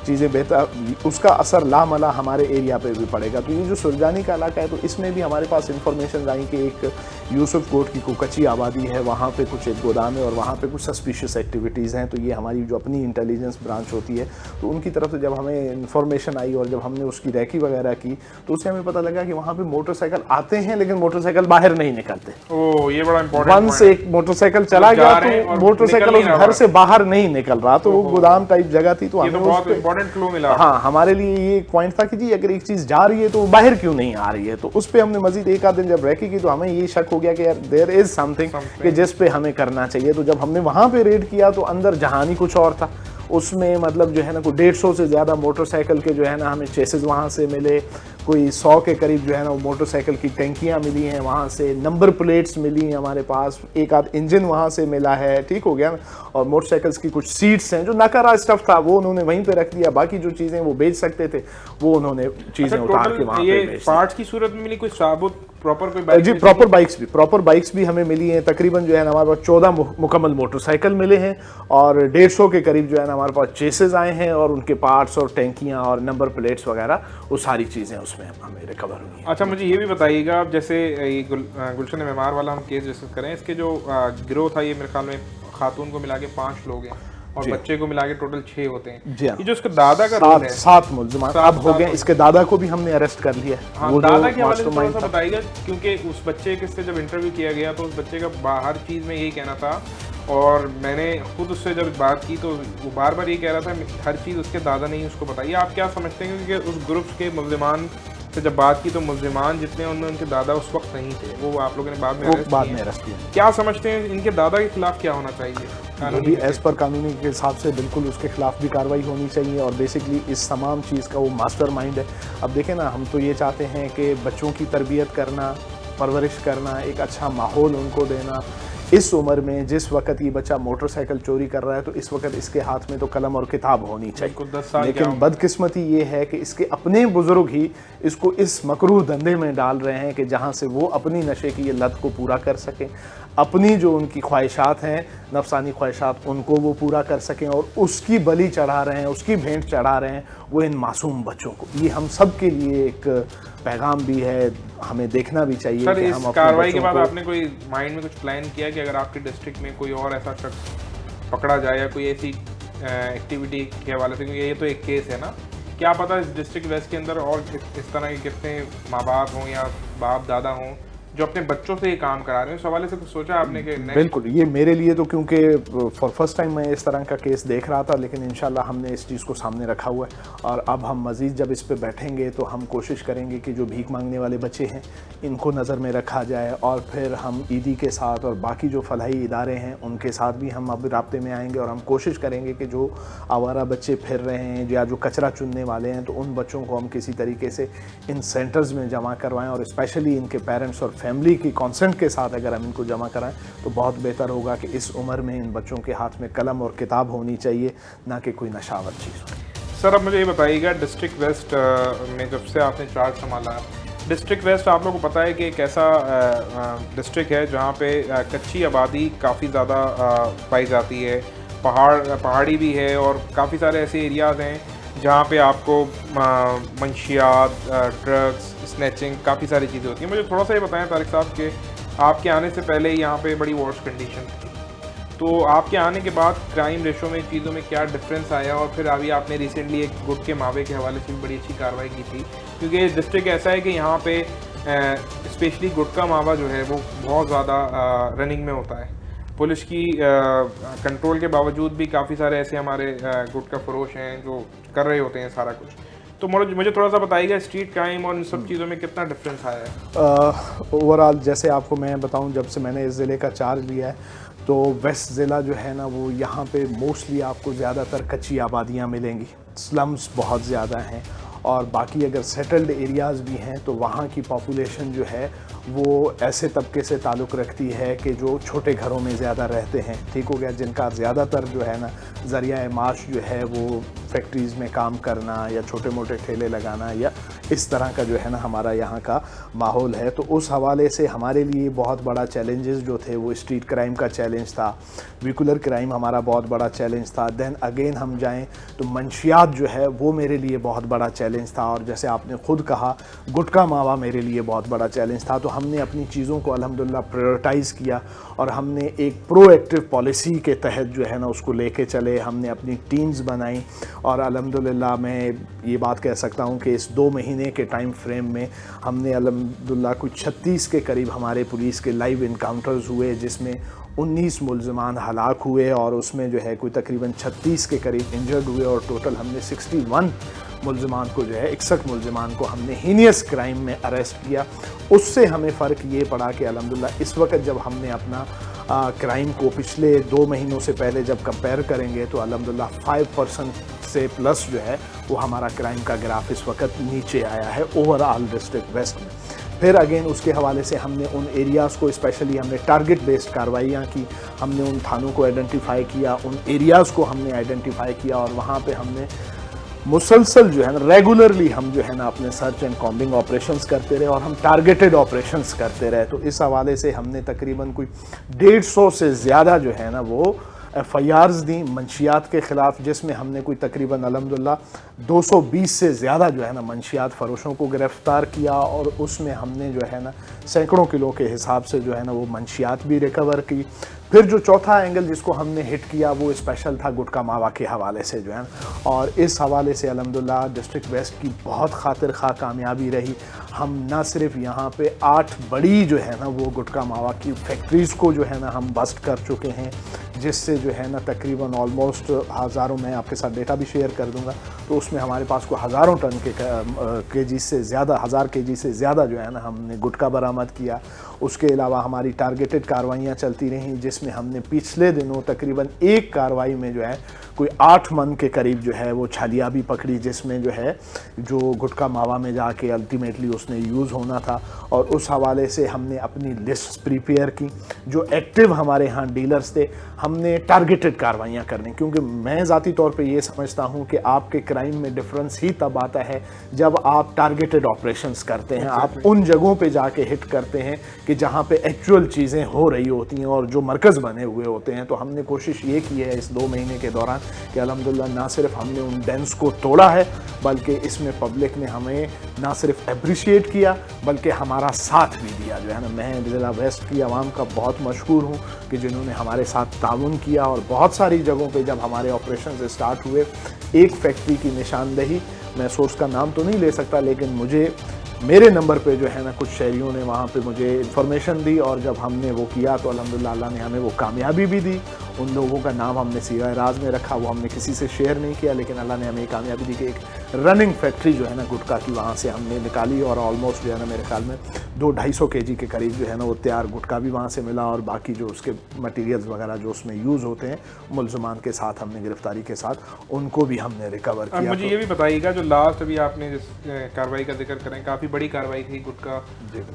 चीज़ें बेहतर, उसका असर लामला हमारे एरिया पे भी पड़ेगा। तो ये जो सुरजानी का इलाका है, तो इसमें भी हमारे पास इंफॉर्मेशन आई कि एक यूसुफ कोट की कोई कच्ची आबादी है, वहाँ पे कुछ एक गोदाम है और वहाँ पे कुछ सस्पिशियस एक्टिविटीज़ हैं। तो ये हमारी जो अपनी इंटेलिजेंस ब्रांच होती है, तो उनकी तरफ से जब हमें इंफॉर्मेशन आई और जब हमने उसकी रैकी वगैरह की, तो उससे हमें पता लगा कि वहाँ पर मोटरसाइकिल आते हैं लेकिन मोटरसाइकिल बाहर नहीं निकलते। ओह, ये बड़ा इंपॉर्टेंट वन से एक मोटरसाइकिल चला गया तो मोटरसाइकिल उस घर से बाहर नहीं निकल रहा, तो वो गोदाम टाइप जगह थी। तो हमें क्लू मिला। हाँ, हमारे लिए ये एक पॉइंट था कि जी अगर एक चीज जा रही है तो वो बाहर क्यों नहीं आ रही है। तो उस पे हमने मजीद एक आध दिन जब रैकी की, तो हमें ये शक हो गया कि यार देयर इज समथिंग कि जिस पे हमें करना चाहिए। तो जब हमने वहां पे रेड किया तो अंदर जहानी कुछ और था, उसमें मतलब जो है ना कोई 150 से ज़्यादा मोटरसाइकिल के जो है ना हमें चेसेस वहाँ से मिले, कोई 100 के करीब जो है ना वो मोटरसाइकिल की टंकियाँ मिली हैं वहाँ से, नंबर प्लेट्स मिली हैं हमारे पास, एक आध इंजन वहाँ से मिला है, ठीक हो गया ना। और मोटरसाइकिल्स की कुछ सीट्स हैं, जो नकारा स्टफ था वो उन्होंने वहीं पे रख दिया, बाकी जो चीज़ें वो बेच सकते थे वो उन्होंने चीज़ें उतार के वहाँ पे बेच दी। पार्ट्स की सूरत में मिली कोई साबुत प्रॉपर कोई बाइक? जी, प्रॉपर बाइक्स भी हमें मिली हैं। तकरीबन जो है ना हमारे पास 14 मुकम्मल मोटरसाइकिल मिले हैं और 150 के करीब जो है ना हमारे पास चेसेस आए हैं और उनके पार्ट्स और टैंकियाँ और नंबर प्लेट्स वगैरह, वो सारी चीज़ें उसमें हमें रिकवर हुई हैं। अच्छा, मुझे ये भी बताइएगा, अब जैसे ये गुलशन मेमार वाला हम केस डिस्कस करें, इसके जो गिरोह था, ये मेरे ख्याल में खातून को मिला के 5 लोग हैं और बच्चे को मिला के टोटल 6 होते हैं। जी हाँ। ये जो उसका दादा का रोल है, 7 मुल्ज़िमान अब हो गए। इसके दादा को भी हमने अरेस्ट कर लिया है। हाँ, वो दादा के हवाले से थोड़ा मास्टरमाइंड सा था। बताइएगा, क्योंकि उस बच्चे के से जब इंटरव्यू किया गया तो उस बच्चे का हर चीज़ में यही कहना था, और मैंने खुद उससे जब बात की तो वो बार बार ये कह रहा था हर चीज़ उसके दादा ने ही उसको बताई। आप क्या समझते हैं, क्योंकि उस ग्रुप के मुल्ज़िमान से जब बात की तो मुल्ज़िमान जितने उनमें उनके दादा उस वक्त नहीं थे, वो आप लोगों ने बाद में अरेस्ट किया। क्या समझते हैं इनके दादा के खिलाफ क्या होना चाहिए? भी एज पर कानूनी के हिसाब से बिल्कुल उसके खिलाफ भी कार्रवाई होनी चाहिए और बेसिकली इस तमाम चीज़ का वो मास्टरमाइंड है। अब देखें ना, हम तो ये चाहते हैं कि बच्चों की तरबियत करना, परवरिश करना, एक अच्छा माहौल उनको देना। इस उम्र में जिस वक्त ये बच्चा मोटरसाइकिल चोरी कर रहा है, तो इस वक्त इसके हाथ में तो कलम और किताब होनी चाहिए। लेकिन बदकिस्मती ये है कि इसके अपने बुजुर्ग ही इसको इस मकरूह धंधे में डाल रहे हैं कि जहाँ से वो अपनी नशे की ये लत को पूरा कर सकें, अपनी जो उनकी ख्वाहिशात हैं, नफसानी ख्वाहिशात, उनको वो पूरा कर सकें, और उसकी बलि चढ़ा रहे हैं, उसकी भेंट चढ़ा रहे हैं वो इन मासूम बच्चों को। ये हम सब के लिए एक पैगाम भी है, हमें देखना भी चाहिए सर, कि इस हम कार्रवाई के बाद आपने कोई माइंड में कुछ प्लान किया कि अगर आपके डिस्ट्रिक्ट में कोई और ऐसा शख्स पकड़ा जाए या कोई ऐसी एक्टिविटी के हवाले से, क्योंकि ये तो एक केस है ना, क्या पता इस डिस्ट्रिक्ट वेस्ट के अंदर और इस तरह के कितने माँ बाप हों या बाप दादा हों जो अपने बच्चों से ये काम करा रहे हैं। उस हवाले से कुछ सोचा आपने कि बिल्कुल, ये मेरे लिए तो क्योंकि फॉर फर्स्ट टाइम मैं इस तरह का केस देख रहा था, लेकिन इंशाल्लाह हमने इस चीज़ को सामने रखा हुआ है और अब हम मज़ीद जब इस पे बैठेंगे तो हम कोशिश करेंगे कि जो भीख मांगने वाले बच्चे हैं इनको नज़र में रखा जाए, और फिर हम ईदी के साथ और बाकी जो फलाही इदारे हैं उनके साथ भी हम अब राब्ते में आएंगे और हम कोशिश करेंगे कि जो आवारा बच्चे फिर रहे हैं या जो कचरा चुनने वाले हैं, तो उन बच्चों को हम किसी तरीके से इन सेंटर्स में जमा करवाएं, और स्पेशली इनके पेरेंट्स और फैमिली की कॉन्सेंट के साथ अगर हम इनको जमा कराएं तो बहुत बेहतर होगा कि इस उम्र में इन बच्चों के हाथ में कलम और किताब होनी चाहिए, ना कि कोई नशावर चीज़। सर, अब मुझे ये बताइएगा, डिस्ट्रिक्ट वेस्ट में जब से आपने चार्ज संभाला, डिस्ट्रिक्ट वेस्ट आप लोगों को पता है कि एक ऐसा डिस्ट्रिक्ट है जहाँ पे कच्ची आबादी काफ़ी ज़्यादा पाई जाती है, पहाड़ी भी है, और काफ़ी सारे ऐसे एरियाज़ हैं जहाँ पे आपको मंशियात, ड्रग्स, स्नैचिंग, काफ़ी सारी चीज़ें होती हैं। मुझे थोड़ा सा ये बताएं तारिक साहब कि आपके आने से पहले यहाँ पे बड़ी वर्स्ट कंडीशन थी, तो आपके आने के बाद क्राइम रेशो में चीज़ों में क्या डिफरेंस आया, और फिर अभी आपने रिसेंटली एक गुट के मावे के हवाले से भी बड़ी अच्छी कार्रवाई की थी, क्योंकि डिस्ट्रिक्ट ऐसा है कि यहाँ पे स्पेशली गुट का मावा जो है वो बहुत ज़्यादा रनिंग में होता है। पुलिस की कंट्रोल के बावजूद भी काफ़ी सारे ऐसे हमारे गुटखा फरोश हैं जो कर रहे होते हैं सारा कुछ। तो मुझे थोड़ा सा बताइएगा स्ट्रीट क्राइम और इन सब चीज़ों में कितना डिफरेंस आया है? ओवरऑल जैसे आपको मैं बताऊं, जब से मैंने इस ज़िले का चार्ज लिया है तो वेस्ट ज़िला जो है ना, वो यहाँ पे मोस्टली आपको ज़्यादातर कच्ची आबादियाँ मिलेंगी, स्लम्स बहुत ज़्यादा हैं, और बाकी अगर सेटल्ड एरियाज़ भी हैं तो वहाँ की पॉपुलेशन जो है वो ऐसे तबके से ताल्लुक़ रखती है कि जो छोटे घरों में ज़्यादा रहते हैं, ठीक हो गया, जिनका ज़्यादातर जो है ना ज़रिया माश जो है वो फैक्ट्रीज़ में काम करना या छोटे मोटे ठेले लगाना या इस तरह का जो है ना हमारा यहाँ का माहौल है। तो उस हवाले से हमारे लिए बहुत बड़ा चैलेंजेस जो थे वो स्ट्रीट क्राइम का चैलेंज था, व्हीकुलर क्राइम हमारा बहुत बड़ा चैलेंज था। देन अगेन हम जाएं तो मंशियात जो है वो मेरे लिए बहुत बड़ा चैलेंज था, और जैसे आपने ख़ुद कहा गुटखा मावा मेरे लिए बहुत बड़ा चैलेंज था। तो हमने अपनी चीज़ों को अल्हम्दुलिल्लाह प्रायोरिटाइज़ किया और हमने एक प्रोएक्टिव पॉलिसी के तहत जो है ना उसको लेके चले, हमने अपनी टीम्स बनाई, और अल्हम्दुलिल्लाह मैं ये बात कह सकता हूँ कि इस 2 महीने के टाइम फ्रेम में हमने अल्हम्दुलिल्लाह कुछ 36 के करीब हमारे पुलिस के लाइव इनकाउंटर्स हुए, जिसमें 19 मुल्ज़िमान हलाक हुए और उसमें जो है कोई तकरीबन 36 के करीब इंजर्ड हुए, और टोटल हमने 61 मुल्ज़िमान को जो है 61 मुल्ज़िमान को हमने हीनियस क्राइम में अरेस्ट किया। उससे हमें फ़र्क ये पड़ा कि अल्हम्दुलिल्लाह इस वक्त जब हमने अपना क्राइम को पिछले 2 महीनों से पहले जब कंपेयर करेंगे तो अल्हम्दुलिल्लाह 5% से प्लस जो है वो हमारा क्राइम का ग्राफ इस वक्त नीचे आया है ओवरऑल डिस्ट्रिक्ट वेस्ट में। फिर अगेन उसके हवाले से हमने उन एरियाज़ को स्पेशली हमने टारगेट बेस्ड कार्रवाइयाँ की, हमने उन थानों को आइडेंटिफाई किया, उन एरियाज़ को हमने आइडेंटिफाई किया, और वहाँ पे हमने मुसलसल जो है ना रेगुलरली हम जो है ना अपने सर्च एंड कॉम्बिंग ऑपरेशंस करते रहे और हम टारगेटेड ऑपरेशंस करते रहे। तो इस हवाले से हमने तकरीबन कोई 150 से ज़्यादा जो है ना वो FIRs दी मंशियात के ख़िलाफ़, जिसमें हमने कोई तकरीबन अल्हम्दुलिल्लाह 220 से ज़्यादा जो है ना मंशियात फ़रोशों को गिरफ़्तार किया, और उसमें हमने जो है ना सैकड़ों किलो के हिसाब से जो है ना वो मंशियात भी रिकवर की। फिर जो चौथा एंगल जिसको हमने हिट किया वो स्पेशल था गुटखा मावा के हवाले से जो है, और इस हवाले से अल्हम्दुलिल्लाह डिस्ट्रिक्ट वेस्ट की बहुत खातिर खा कामयाबी रही। हम ना सिर्फ यहाँ पे 8 बड़ी जो है ना वो गुटखा मावा की फैक्ट्रीज़ को जो है ना हम बस्ट कर चुके हैं, जिससे जो है ना तकरीबन ऑलमोस्ट हज़ारों, मैं आपके साथ डेटा भी शेयर कर दूंगा, तो उसमें हमारे पास को हज़ारों टन केजी से ज़्यादा, 1000 केजी से ज़्यादा जो है ना हमने गुटखा बरामद किया। उसके अलावा हमारी टारगेटेड कार्रवाइयाँ चलती रहीं, जिसमें हमने पिछले दिनों तकरीबन एक कार्रवाई में जो है कोई 8 मन के करीब जो है वो छालिया भी पकड़ी, जिसमें जो है जो गुटखा मावा में जाके अल्टीमेटली उसने यूज़ होना था। और उस हवाले से हमने अपनी लिस्ट प्रिपेयर की, जो एक्टिव हमारे यहाँ डीलर्स थे हमने टारगेटेड कार्रवाइयाँ करनी, क्योंकि मैं ज़ाती तौर पे ये समझता हूँ कि आपके क्राइम में डिफरेंस ही तब आता है जब आप टारगेटेड ऑपरेशंस करते हैं, आप उन जगहों पे जाके हिट करते हैं कि जहाँ पे एक्चुअल चीज़ें हो रही होती हैं और जो मरकज़ बने हुए होते हैं। तो हमने कोशिश ये की है इस 2 महीने के दौरान कि अल्हम्दुलिल्लाह ना सिर्फ हमने उन डेंस को तोड़ा है, बल्कि इसमें पब्लिक ने हमें ना सिर्फ अप्रिशिएट किया बल्कि हमारा साथ भी दिया जो है ना। मैं ज़िला वेस्ट की आवाम का बहुत मशहूर हूँ कि जिन्होंने हमारे साथ ताउन किया, और बहुत सारी जगहों पे जब हमारे ऑपरेशन स्टार्ट हुए, एक फैक्ट्री की निशानदही, मैं सोर्स का नाम तो नहीं ले सकता, लेकिन मुझे मेरे नंबर पे जो है ना कुछ शहरियों ने वहाँ पे मुझे इन्फॉर्मेशन दी, और जब हमने वो किया तो अल्हम्दुलिल्लाह अल्लाह ने हमें वो कामयाबी भी दी। उन लोगों का नाम हमने सीगाए राज में रखा, वो हमने किसी से शेयर नहीं किया, लेकिन अल्लाह ने हमें कामयाबी दी कि एक रनिंग फैक्ट्री जो है ना गुटखा की वहाँ से हमने निकाली, और ऑलमोस्ट जो है ना मेरे ख्याल में 200-250 केजी के करीब जो है ना वो तैयार गुटखा भी वहाँ से मिला, और बाकी जो उसके मटीरियल्स वगैरह जो उसमें यूज़ होते हैं मुल्ज़िमान के साथ हमने गिरफ्तारी के साथ उनको भी हमने रिकवर किया। मुझे ये भी बताइएगा, जो लास्ट अभी आपने जिस कार्रवाई का जिक्र करें, काफ़ी बड़ी कार्रवाई थी गुटखा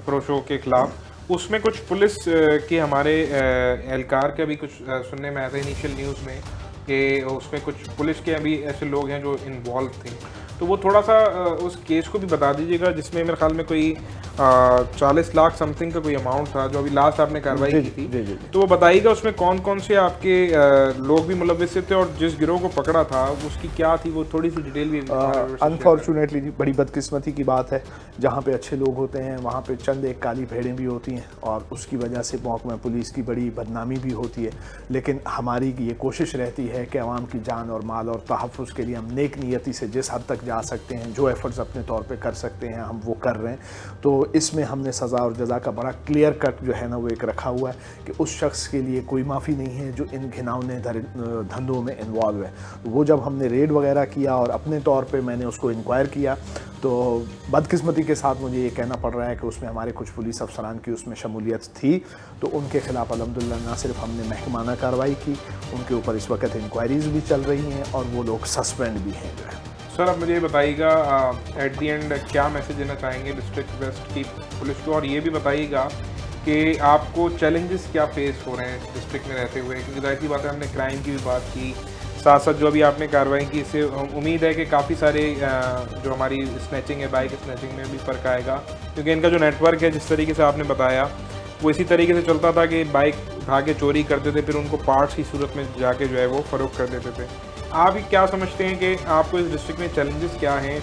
फरोशों के खिलाफ, उसमें कुछ पुलिस के हमारे एहलकार का भी कुछ सुनने में आया था इनिशियल न्यूज़ में कि उसमें कुछ पुलिस के अभी ऐसे लोग हैं जो इन्वॉल्व थे। तो वो थोड़ा सा उस केस को भी बता दीजिएगा, जिसमें मेरे ख्याल में कोई 40 लाख समथिंग का कोई अमाउंट था जो अभी लास्ट आपने कार्रवाई की थी। तो वो बताइएगा उसमें कौन कौन से आपके लोग भी मुलव्विस थे, और जिस गिरोह को पकड़ा था उसकी क्या थी, वो थोड़ी सी डिटेल भी। अनफॉर्चुनेटली बड़ी बदकिस्मती की बात है, जहाँ पे अच्छे लोग होते हैं वहाँ पे चंद एक काली भेड़ें भी होती हैं, और उसकी वजह से महकमा पुलिस की बड़ी बदनामी भी होती है। लेकिन हमारी ये कोशिश रहती है कि आवाम की जान और माल और तहफ़्फ़ुज़ के लिए हम नेक नीयती से जिस हद तक जा सकते हैं, जो एफर्ट्स अपने तौर पे कर सकते हैं हम वो कर रहे हैं। तो इसमें हमने सज़ा और जज़ा का बड़ा क्लियर कट जो है ना वो एक रखा हुआ है कि उस शख्स के लिए कोई माफ़ी नहीं है जो इन घिनौने धंधों में इन्वॉल्व है। वो जब हमने रेड वगैरह किया और अपने तौर पे मैंने उसको इंक्वायर किया तो बदकिस्मती के साथ मुझे ये कहना पड़ रहा है कि उसमें हमारे कुछ पुलिस अफसरान की उसमें शमूलियत थी, तो उनके ख़िलाफ़ अल्हम्दुलिल्लाह ना सिर्फ हमने महकमाना कार्रवाई की, उनके ऊपर इस वक्त इंक्वायरीज़ भी चल रही हैं और वो लोग सस्पेंड भी हैं जो है। सर अब मुझे ये बताइएगा एट दी एंड क्या मैसेज देना चाहेंगे डिस्ट्रिक्ट वेस्ट की पुलिस को, और ये भी बताइएगा कि आपको चैलेंजेस क्या फेस हो रहे हैं डिस्ट्रिक्ट में रहते हुए, क्योंकि जाहिर सी बात है हमने क्राइम की भी बात की, साथ साथ जो अभी आपने कार्रवाई की इससे उम्मीद है कि काफ़ी सारे जो हमारी स्नैचिंग है, बाइक स्नैचिंग में भी फ़र्क आएगा, क्योंकि इनका जो नेटवर्क है जिस तरीके से आपने बताया वो इसी तरीके से चलता था कि बाइक उठा के चोरी करते थे, फिर उनको पार्ट्स की सूरत में जाके जो है वो फ़रोख्त कर देते थे। आप ही क्या समझते हैं कि आपको इस डिस्ट्रिक्ट में चैलेंजेस क्या हैं,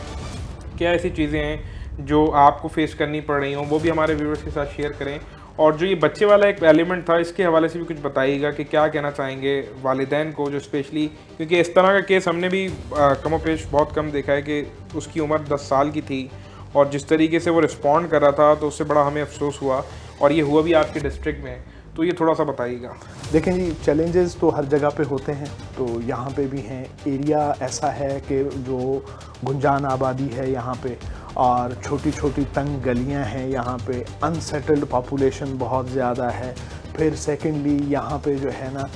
क्या ऐसी चीज़ें हैं जो आपको फेस करनी पड़ रही हों, वो भी हमारे व्यूअर्स के साथ शेयर करें। और जो ये बच्चे वाला एक एलिमेंट था इसके हवाले से भी कुछ बताइएगा कि क्या कहना चाहेंगे वालिदैन को, जो स्पेशली क्योंकि इस तरह का केस हमने भी कमोपेश बहुत कम देखा है कि उसकी उम्र 10 साल की थी और जिस तरीके से वो रिस्पॉन्ड कर रहा था तो उससे बड़ा हमें अफसोस हुआ, और ये हुआ भी आपके डिस्ट्रिक्ट में, तो ये थोड़ा सा बताइएगा। देखें जी, चैलेंजेस तो हर जगह पे होते हैं, तो यहाँ पे भी हैं। एरिया ऐसा है कि जो गुंजान आबादी है यहाँ पे और छोटी छोटी तंग गलियाँ हैं यहाँ पे, अनसेटल्ड पॉपुलेशन बहुत ज़्यादा है। फिर सेकेंडली यहाँ पे जो है ना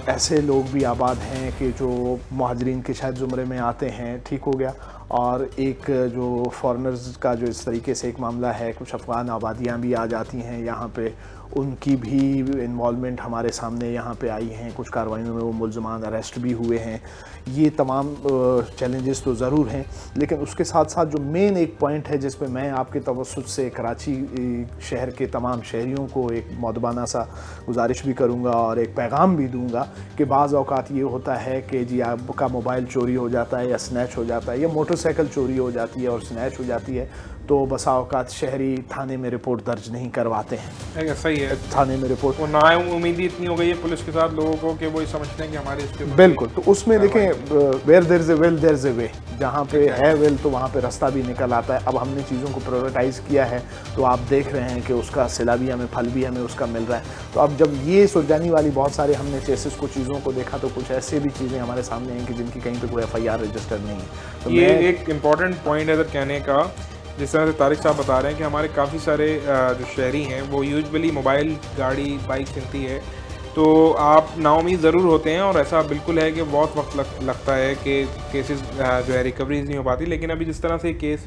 ऐसे लोग भी आबाद हैं कि जो मुहाजिरीन के शायद ज़ुमरे में आते हैं, ठीक हो गया। और एक जो फॉरेनर्स का जो इस तरीके से एक मामला है, कुछ अफ़गान आबादियाँ भी आ जाती हैं यहाँ पे, उनकी भी इन्वॉल्वमेंट हमारे सामने यहाँ पे आई हैं, कुछ कार्रवाइयों में वो मुल्ज़मान अरेस्ट भी हुए हैं। ये तमाम चैलेंजेस तो ज़रूर हैं, लेकिन उसके साथ साथ जो मेन एक पॉइंट है जिस पे मैं आपके तवज्जुह से कराची शहर के तमाम शहरियों को एक मौदबाना सा गुजारिश भी करूँगा और एक पैगाम भी दूँगा कि बाज़ औक़ात ये होता है कि जी आपका मोबाइल चोरी हो जाता है या स्नैच हो जाता है या मोटरसाइकिल चोरी हो जाती है और स्नैच हो जाती है, तो बसा औक़ात शहरी थाने में रिपोर्ट दर्ज नहीं करवाते हैं। सही है, थाने में रिपोर्ट, वो नाउम्मीदी इतनी हो गई है पुलिस के साथ लोगों को कि वो ये समझते हैं कि हमारे इसके बिल्कुल। तो उसमें देखें, where there is a will there is a way, जहाँ पे है विल तो वहाँ पे रास्ता भी निकल आता है। अब हमने चीज़ों को प्रायोरिटाइज़ किया है तो आप देख रहे हैं कि उसका सिला भी हमें, फल भी हमें उसका मिल रहा है। तो अब जब ये सुरजानी वाली बहुत सारे हमने केसेस को चीज़ों को देखा तो कुछ ऐसे भी चीज़ें हमारे सामने हैं कि जिनकी कहीं पर कोई FIR रजिस्टर नहीं है। तो ये एक इम्पॉर्टेंट पॉइंट है इधर कहने का, जिस तरह से तारिक साहब बता रहे हैं कि हमारे काफ़ी सारे जो शहरी हैं वो यूजुअली मोबाइल, गाड़ी, बाइक चलती है, तो आप नाउम्मीद ज़रूर होते हैं और ऐसा बिल्कुल है कि बहुत वक्त लगता है कि केसेस जो है रिकवरीज नहीं हो पाती। लेकिन अभी जिस तरह से केस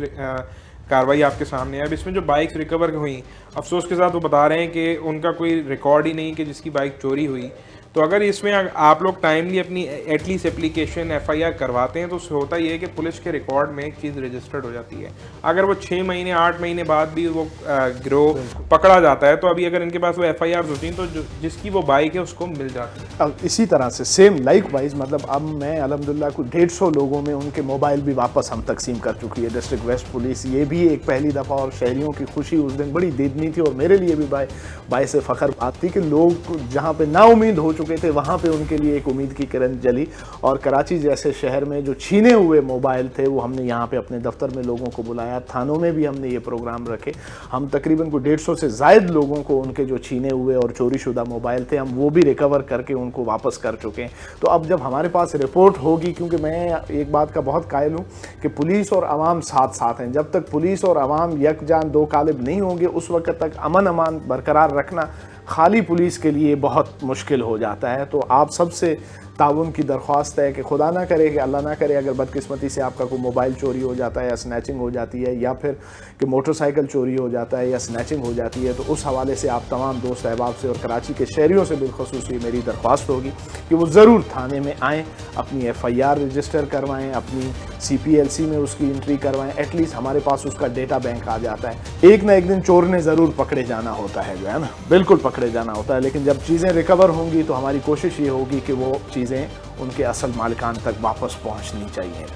कार्रवाई आपके सामने है, अब इसमें जो बाइक्स रिकवर हुई, अफसोस के साथ वो बता रहे हैं कि उनका कोई रिकॉर्ड ही नहीं कि जिसकी बाइक चोरी हुई। तो अगर इसमें आप लोग टाइमली अपनी एटलीस्ट एप्लीकेशन FIR करवाते हैं तो उससे होता ये है कि पुलिस के रिकॉर्ड में एक चीज़ रजिस्टर्ड हो जाती है। अगर वो 6 महीने 8 महीने बाद भी वो गिरोह पकड़ा जाता है तो अभी अगर इनके पास वो FIR होती हैं तो जिसकी वो बाइक है उसको मिल जाती है। अब इसी तरह से सेम लाइक वाइज, मतलब अब मैं अल्हम्दुलिल्लाह को 150 लोगों में उनके मोबाइल भी वापस हम तकसीम कर चुकी है डिस्ट्रिक्ट वेस्ट पुलिस। ये भी एक पहली दफ़ा और शहरियों की खुशी उस दिन बड़ी दीदनी थी और मेरे लिए भी बायसे फ़ख्र बात थी कि लोग जहाँ पे नाउम्मीद हो चुके थे वहाँ पे उनके लिए एक उम्मीद की किरण जली। और कराची जैसे शहर में जो छीने हुए मोबाइल थे वो हमने यहाँ पे अपने दफ्तर में लोगों को बुलाया, थानों में भी हमने ये प्रोग्राम रखे। हम तकरीबन को 150 से ज़ायद लोगों को उनके जो छीने हुए और चोरी शुदा मोबाइल थे हम वो भी रिकवर करके उनको वापस कर चुके हैं। तो अब जब हमारे पास रिपोर्ट होगी, क्योंकि मैं एक बात का बहुत कायल हूँ कि पुलिस और आवाम साथ साथ हैं, जब तक पुलिस और आवाम यकजान दो कालिब नहीं होंगे उस वक्त तक अमन अमान बरकरार रखना खाली पुलिस के लिए बहुत मुश्किल हो जाता है। तो आप सबसे ताउन की दरख्वास्त है कि खुदा ना करे, कि अल्लाह ना करे, अगर बदकिस्मती से आपका कोई मोबाइल चोरी हो जाता है या स्नैचिंग हो जाती है या फिर कि मोटरसाइकिल चोरी हो जाता है या स्नैचिंग हो जाती है, तो उस हवाले से आप तमाम दोस्त अहबाब से और कराची के शहरियों से बिलखसूस ये मेरी दरख्वास्त होगी कि वो ज़रूर थाने में आएँ, अपनी FIR रजिस्टर करवाएँ, अपनी CPLC में उसकी एंट्री करवाएँ। एटलीस्ट हमारे पास उसका डेटा बैंक आ जाता है। एक ना एक दिन चोर ने ज़रूर पकड़े जाना होता है, जो है ना, बिल्कुल पकड़े जाना होता है। लेकिन जब चीज़ें रिकवर होंगी तो हमारी कोशिश ये होगी कि वो चीज़ें उनके असल मालिकान तक वापस पहुंचनी चाहिए।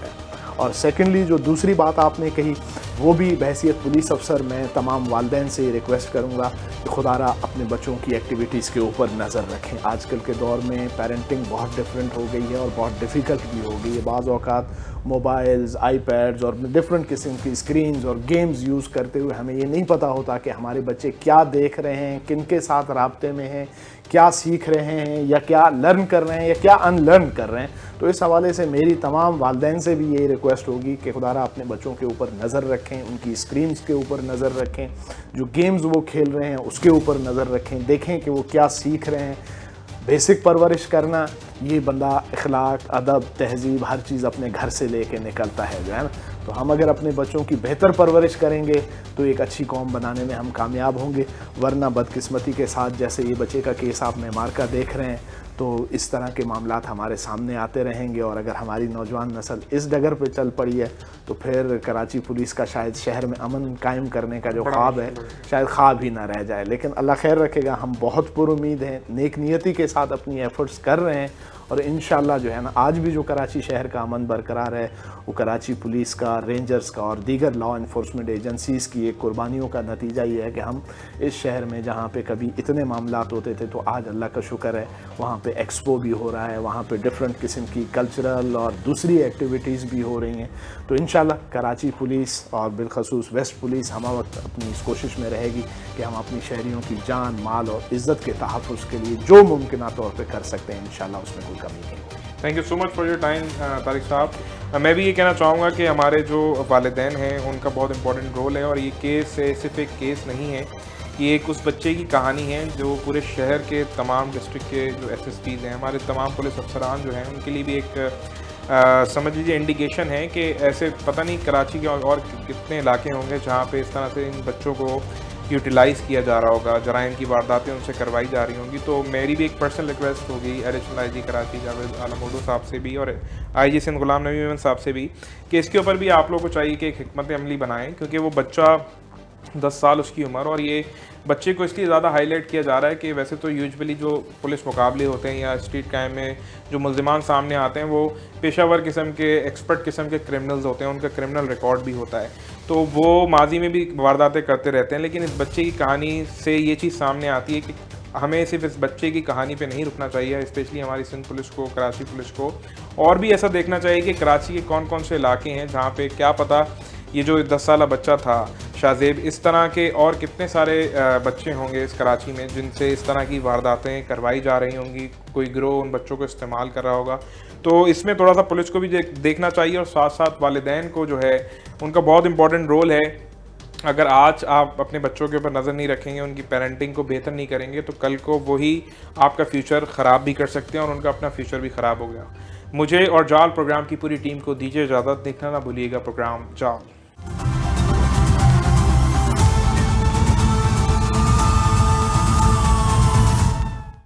और सेकेंडली जो दूसरी बात आपने कही वो भी बहैसियत पुलिस अफसर मैं तमाम वालिदैन से रिक्वेस्ट करूँगा कि खुदारा अपने बच्चों की एक्टिविटीज़ के ऊपर नज़र रखें। आजकल के दौर में पेरेंटिंग बहुत डिफरेंट हो गई है और बहुत डिफ़िकल्ट भी हो गई है। बाज़ औक़ात मोबाइल्स, आईपैड्स और डिफरेंट किस्म की स्क्रीन्स और गेम्स यूज़ करते हुए हमें ये नहीं पता होता कि हमारे बच्चे क्या देख रहे हैं, किन के साथ राब्ते में हैं, क्या सीख रहे हैं या क्या लर्न कर रहे हैं या क्या अनलर्न कर रहे हैं। तो इस हवाले से मेरी तमाम वालिदैन से भी यही रिक्वेस्ट होगी कि खुदारा अपने बच्चों के ऊपर नज़र रखें, उनकी स्क्रीन्स के ऊपर नज़र रखें, जो गेम्स वो खेल रहे हैं उसके ऊपर नज़र रखें, देखें कि वो क्या सीख रहे हैं। बेसिक परवरिश करना, ये बंदा अखलाक, अदब, तहज़ीब हर चीज़ अपने घर से लेके निकलता है जो है ना। तो हम अगर अपने बच्चों की बेहतर परवरिश करेंगे तो एक अच्छी कौम बनाने में हम कामयाब होंगे। वरना बदकिस्मती के साथ जैसे ये बच्चे का केस आप मेमार का देख रहे हैं, तो इस तरह के मामलात हमारे सामने आते रहेंगे। और अगर हमारी नौजवान नस्ल इस डगर पे चल पड़ी है तो फिर कराची पुलिस का शायद शहर में अमन कायम करने का जो ख्वाब है शायद ख्वाब ही ना रह जाए। लेकिन अल्लाह खैर रखेगा, हम बहुत पुरुमीद हैं, नेक नियति के साथ अपनी एफ़र्ट्स कर रहे हैं और इंशाल्लाह जो है ना, आज भी जो कराची शहर का अमन बरकरार है वो कराची पुलिस का, रेंजर्स का और दीगर लॉ इन्फोर्समेंट एजेंसीज़ की एक कुर्बानियों का नतीजा ये है कि हम इस शहर में जहाँ पे कभी इतने मामलात होते थे तो आज अल्लाह का शुक्र है वहाँ पे एक्सपो भी हो रहा है, वहाँ पे डिफरेंट किस्म की कल्चरल और दूसरी एक्टिविटीज़ भी हो रही हैं। तो इंशाल्लाह कराची पुलिस और बिलखसूस वेस्ट पुलिस हम वक्त अपनी इस कोशिश में रहेगी कि हम अपनी शहरियों की जान, माल और इज़्ज़त के तहफ़्फ़ुज़ के लिए जो मुमकिन तौर पर कर सकते हैं इंशाल्लाह उसमें कोई कमी नहीं होगी। Thank you so much for your time Tariq साहब। मैं भी ये कहना चाहूँगा कि हमारे जो वालिदैन हैं उनका बहुत इंपॉर्टेंट रोल है और ये केस सिर्फ एक केस नहीं है, ये एक उस बच्चे की कहानी है जो पूरे शहर के तमाम डिस्ट्रिक्ट के जो SSPs हैं, हमारे तमाम पुलिस अफसरान जो हैं, उनके लिए भी एक समझ लीजिए इंडिकेशन है कि ऐसे पता नहीं कराची के और कितने इलाके होंगे जहाँ पे इस तरह से इन बच्चों को यूटिलाइज़ किया जा रहा होगा, जराइम की वारदातें उनसे करवाई जा रही होंगी। तो मेरी भी एक पर्सनल रिक्वेस्ट होगी एडिशनल IG कराची जावेद आलम उर्दू साहब से भी और IG सिंध गुलाम नबी मेमन साहब से भी कि इसके ऊपर भी आप लोगों को चाहिए कि एक हिकमत अमली बनाएं, क्योंकि वो बच्चा 10 साल उसकी उम्र और ये बच्चे को इसलिए ज़्यादा हाईलाइट किया जा रहा है कि वैसे तो यूजुअली जो पुलिस मुकाबले होते हैं या स्ट्रीट क्राइम में जो मुल्ज़िमान सामने आते हैं वो पेशावर किस्म के, एक्सपर्ट किस्म के क्रिमिनल्स होते हैं, उनका क्रिमिनल रिकॉर्ड भी होता है, तो वो माजी में भी वारदातें करते रहते हैं। लेकिन इस बच्चे की कहानी से ये चीज़ सामने आती है कि हमें सिर्फ इस बच्चे की कहानी पे नहीं रुकना चाहिए, स्पेशली हमारी सिंध पुलिस को, कराची पुलिस को, और भी ऐसा देखना चाहिए कि कराची के कौन कौन से इलाके हैं जहाँ पे क्या पता ये जो 10 साला बच्चा था शाहजेब, इस तरह के और कितने सारे बच्चे होंगे इस कराची में जिनसे इस तरह की वारदातें करवाई जा रही होंगी, कोई गिरोह उन बच्चों को इस्तेमाल कर रहा होगा। तो इसमें थोड़ा सा पुलिस को भी देखना चाहिए और साथ साथ वालिदैन को जो है उनका बहुत इंपॉर्टेंट रोल है। अगर आज आप अपने बच्चों के ऊपर नज़र नहीं रखेंगे, उनकी पेरेंटिंग को बेहतर नहीं करेंगे, तो कल को वही आपका फ्यूचर ख़राब भी कर सकते हैं और उनका अपना फ्यूचर भी ख़राब हो गया। मुझे और जाल प्रोग्राम की पूरी टीम को दीजिए इजाज़त। देखना ना भूलिएगा प्रोग्राम जाल।